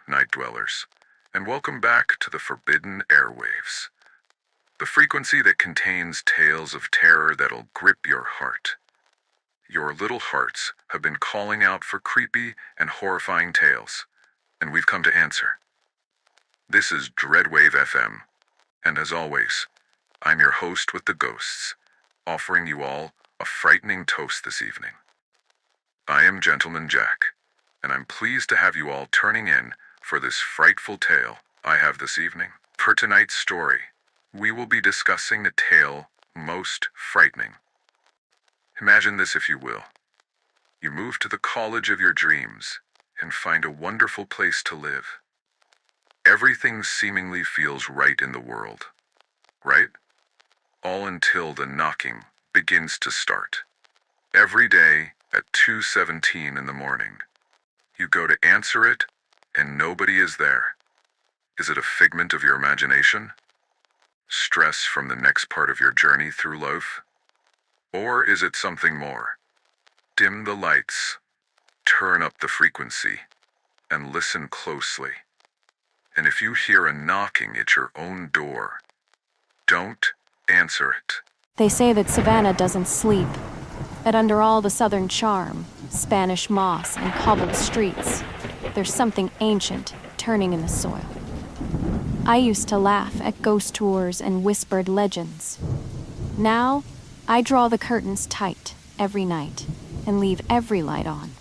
night dwellers, and welcome back to the Forbidden Airwaves, the frequency that contains tales of terror that'll grip your heart. Your little hearts have been calling out for creepy and horrifying tales, and we've come to answer. This is Dreadwave FM, and as always, I'm your host with the ghosts, offering you all a frightening toast this evening. I am Gentleman Jack, and I'm pleased to have you all turning in for this frightful tale I have this evening. For tonight's story, we will be discussing the tale most frightening. Imagine this, if you will. You move to the college of your dreams and find a wonderful place to live. Everything seemingly feels right in the world, right? All until the knocking begins to start. Every day at 2:17 in the morning, you go to answer it and nobody is there. Is it a figment of your imagination? Stress from the next part of your journey through life? Or is it something more? Dim the lights, turn up the frequency, and listen closely. And if you hear a knocking at your own door, don't answer it. They say that Savannah doesn't sleep, that under all the southern charm, Spanish moss and cobbled streets, there's something ancient turning in the soil. I used to laugh at ghost tours and whispered legends. Now, I draw the curtains tight every night and leave every light on,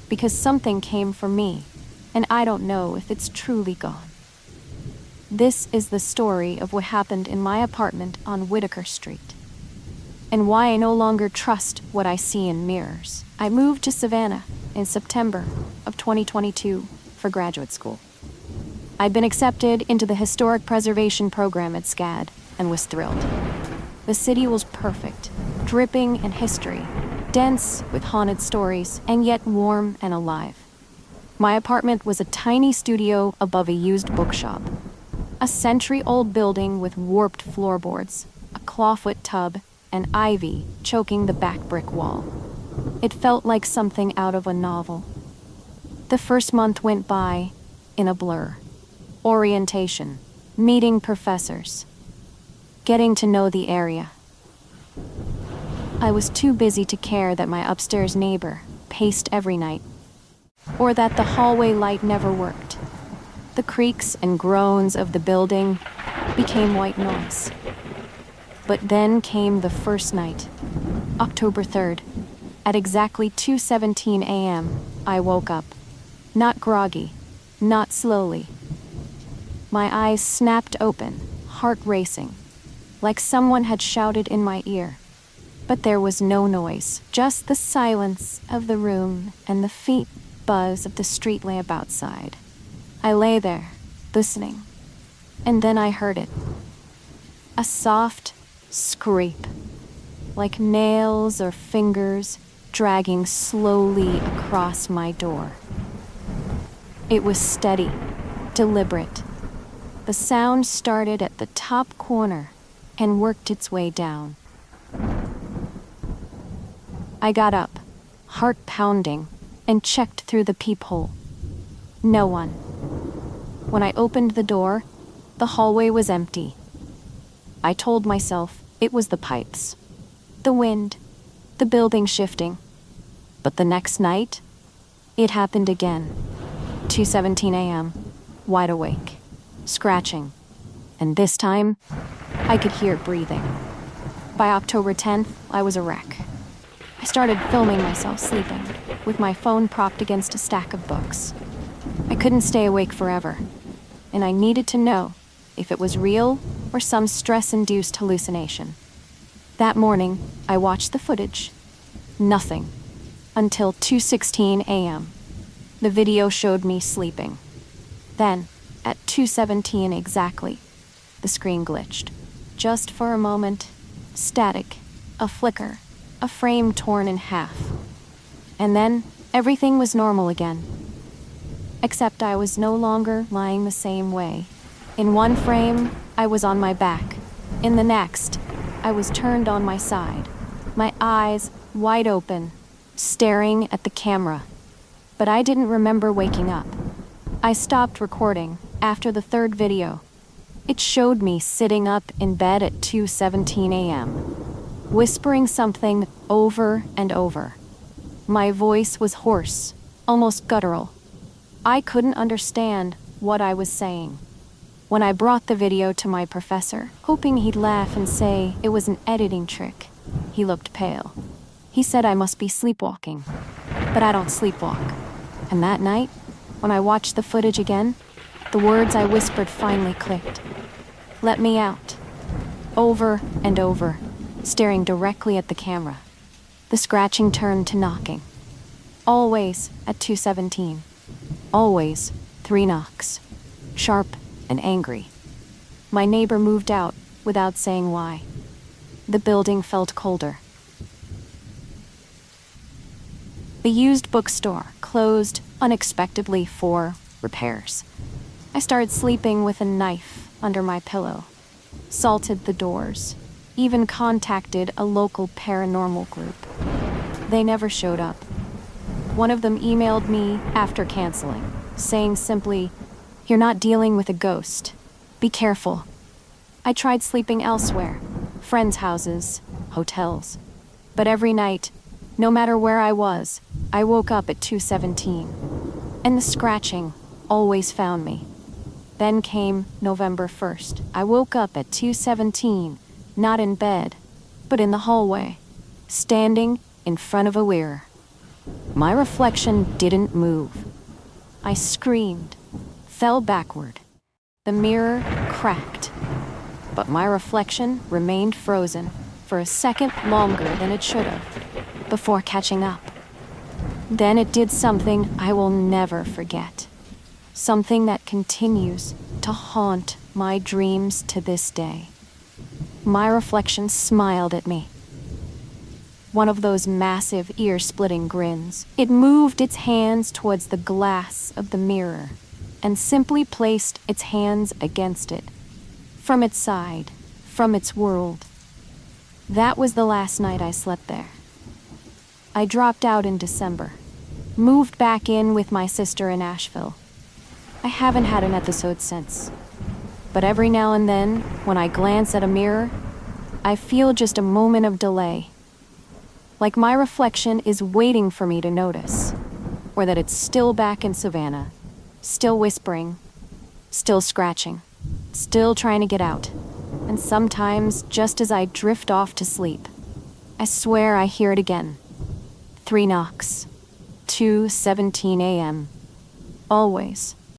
because something came for me, and I don't know if it's truly gone. This is the story of what happened in my apartment on Whitaker Street, and why I no longer trust what I see in mirrors. I moved to Savannah in September of 2022 for graduate school. I'd been accepted into the Historic Preservation Program at SCAD and was thrilled. The city was perfect, dripping in history, dense with haunted stories, and yet warm and alive. My apartment was a tiny studio above a used bookshop, a century-old building with warped floorboards, a clawfoot tub, and ivy choking the back brick wall. It felt like something out of a novel. The first month went by in a blur. Orientation, meeting professors, getting to know the area. I was too busy to care that my upstairs neighbor paced every night, or that the hallway light never worked. The creaks and groans of the building became white noise. But then came the first night, October 3rd. At exactly 2:17 a.m., I woke up. Not groggy, not slowly. My eyes snapped open, heart racing, like someone had shouted in my ear. But there was no noise, just the silence of the room and the faint buzz of the street lamp outside. I lay there, listening, and then I heard it. A soft scrape, like nails or fingers dragging slowly across my door. It was steady, deliberate. The sound started at the top corner and worked its way down. I got up, heart pounding, and checked through the peephole. No one. When I opened the door, the hallway was empty. I told myself it was the pipes, the wind, the building shifting. But the next night, it happened again. 2:17 a.m., wide awake, scratching, and this time, I could hear breathing. By October 10th, I was a wreck. I started filming myself sleeping, with my phone propped against a stack of books. I couldn't stay awake forever, and I needed to know if it was real or some stress-induced hallucination. That morning, I watched the footage. Nothing. Until 2:16 a.m. The video showed me sleeping. Then, at 2:17 exactly, the screen glitched. Just for a moment, static, a flicker, a frame torn in half. And then, everything was normal again. Except I was no longer lying the same way. In one frame, I was on my back. In the next, I was turned on my side, my eyes wide open, staring at the camera. But I didn't remember waking up. I stopped recording after the third video. It showed me sitting up in bed at 2:17 a.m., whispering something over and over. My voice was hoarse, almost guttural. I couldn't understand what I was saying. When I brought the video to my professor, hoping he'd laugh and say it was an editing trick, he looked pale. He said I must be sleepwalking, but I don't sleepwalk. And that night, when I watched the footage again, the words I whispered finally clicked. Let me out. Over and over, staring directly at the camera. The scratching turned to knocking. Always at 2:17. Always 3 knocks. Sharp and angry. My neighbor moved out without saying why. The building felt colder. The used bookstore closed unexpectedly for repairs. I started sleeping with a knife under my pillow, salted the doors, even contacted a local paranormal group. They never showed up. One of them emailed me after canceling, saying simply, "You're not dealing with a ghost. Be careful." I tried sleeping elsewhere, friends' houses, hotels. But every night, no matter where I was, I woke up at 2:17. And the scratching always found me. Then came November 1st. I woke up at 2:17, not in bed, but in the hallway, standing in front of a mirror. My reflection didn't move. I screamed, fell backward. The mirror cracked, but my reflection remained frozen for a second longer than it should have, before catching up. Then it did something I will never forget. Something that continues to haunt my dreams to this day. My reflection smiled at me. One of those massive ear-splitting grins. It moved its hands towards the glass of the mirror and simply placed its hands against it. From its side, from its world. That was the last night I slept there. I dropped out in December, moved back in with my sister in Asheville. I haven't had an episode since. But every now and then, when I glance at a mirror, I feel just a moment of delay. Like my reflection is waiting for me to notice, or that it's still back in Savannah, still whispering, still scratching, still trying to get out. And sometimes, just as I drift off to sleep, I swear I hear it again. 3 knocks. 2:17 a.m. Always.